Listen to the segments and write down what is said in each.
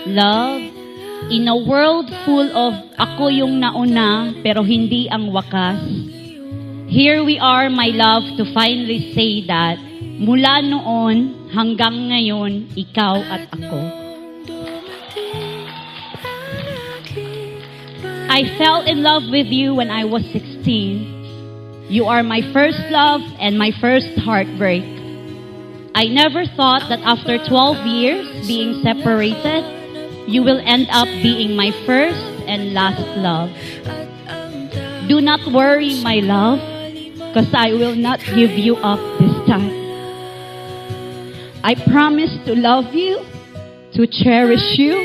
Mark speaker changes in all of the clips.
Speaker 1: Love, in a world full of ako yung nauna pero hindi ang wakas, here we are, my love, to finally say that mula noon hanggang ngayon, ikaw at ako. I fell in love with you when I was 16. You are my first love and my first heartbreak. I never thought that after 12 years being separated, you will end up being my first and last love. Do not worry, my love, because I will not give you up this time. I promise to love you, to cherish you,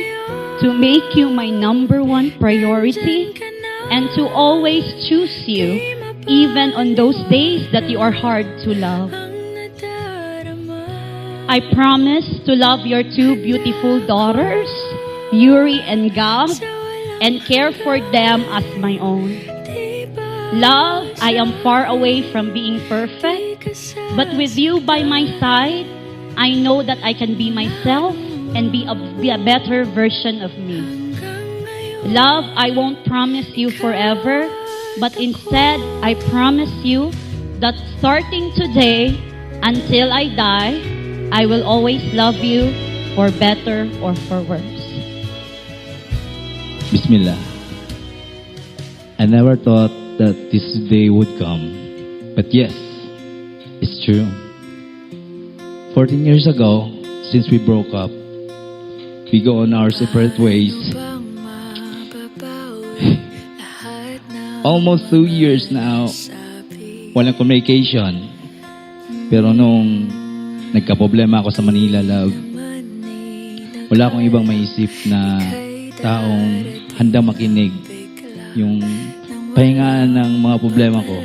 Speaker 1: to make you my number one priority, and to always choose you, even on those days that you are hard to love. I promise to love your two beautiful daughters, Yuri and Gab, and care for them as my own. Love, I am far away from being perfect, but with you by my side, I know that I can be myself and be a better version of me. Love, I won't promise you forever, but instead, I promise you that starting today until I die, I will always love you for better or for worse.
Speaker 2: Bismillah. I never thought that this day would come. But yes, it's true. 14 years ago, since we broke up, we go on our separate ways. Almost 2 years now, walang communication. Pero nung nagka-problema ako sa Manila, love, wala akong ibang maisip na taong handang makinig yung pahingaan ng mga problema ko.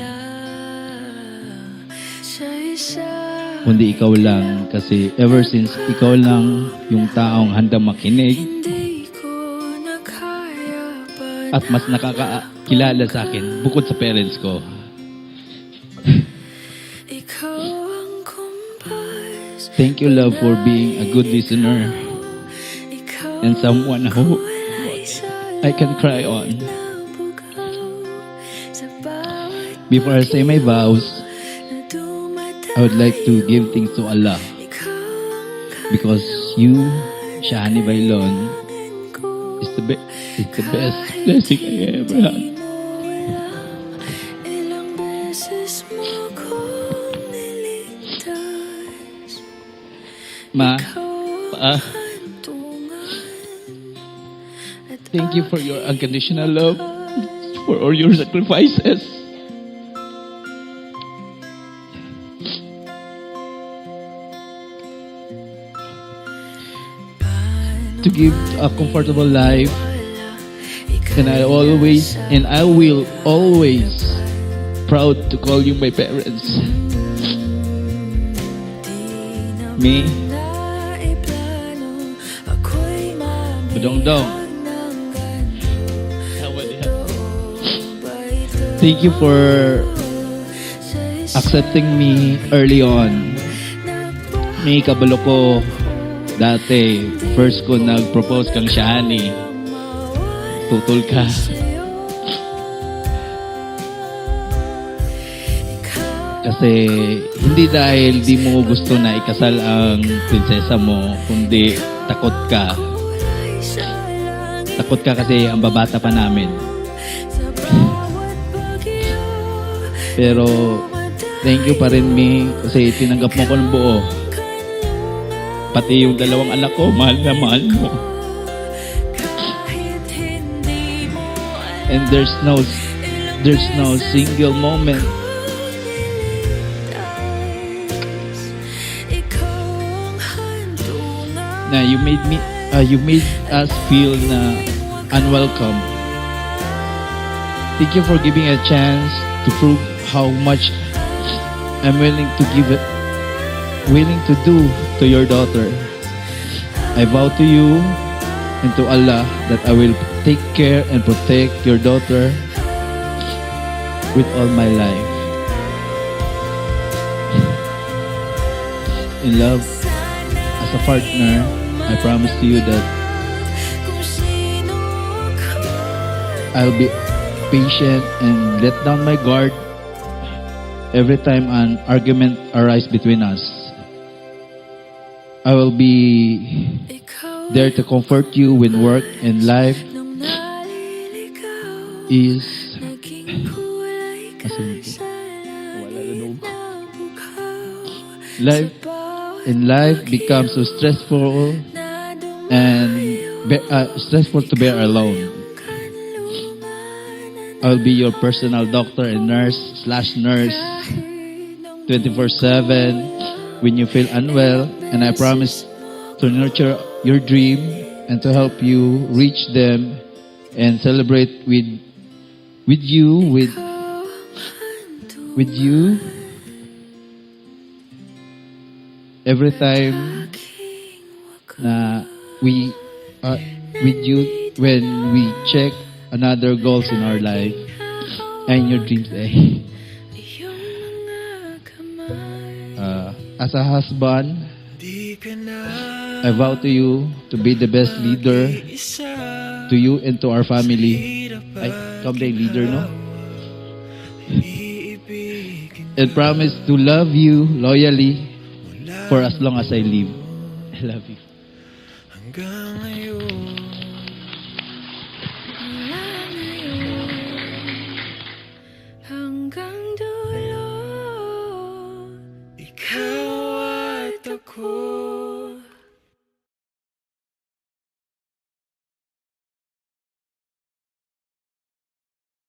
Speaker 2: Kundi ikaw lang, kasi ever since ikaw lang yung taong handang makinig at mas nakakakilala sa akin bukod sa parents ko. Thank you, love, for being a good listener and someone who I can cry on. Before I say my vows, I would like to give thanks to Allah, because you, Shani Bailon, is the best blessing I ever had. Ma, Pa, thank you for your unconditional love, for all your sacrifices. To give a comfortable life, and I will always proud to call you my parents. Me, Badong-dong. Thank you for accepting me early on. May kabalo ko dati, first ko nag-propose kang Shani. Tutol ka. Kasi hindi dahil di mo gusto na ikasal ang prinsesa mo, kundi takot ka. Takot ka kasi ang babata pa namin. Pero thank you pa rin, Mi, kasi tinanggap mo ko ng buo. Pati yung dalawang anak ko, mahal na mahal mo. And there's no single moment na you made us feel na unwelcome. Thank you for giving a chance to prove how much I'm willing to do to your daughter. I vow to you and to Allah that I will take care and protect your daughter with all my life. In love, as a partner, I promise to you that I'll be patient and let down my guard every time an argument arises between us. I will be there to comfort you when work and life is life becomes so stressful and stressful to bear alone. I'll be your personal doctor and nurse /nurse 24/7 when you feel unwell, and I promise to nurture your dream and to help you reach them and celebrate with you every time na we with you when we check another goals in our life and your dreams. As a husband, I vow to you to be the best leader to you and to our family. Ay, someday leader, no? And promise to love you loyally for as long as I live. I love you.
Speaker 3: Hanggang ngayon, hanggang doon.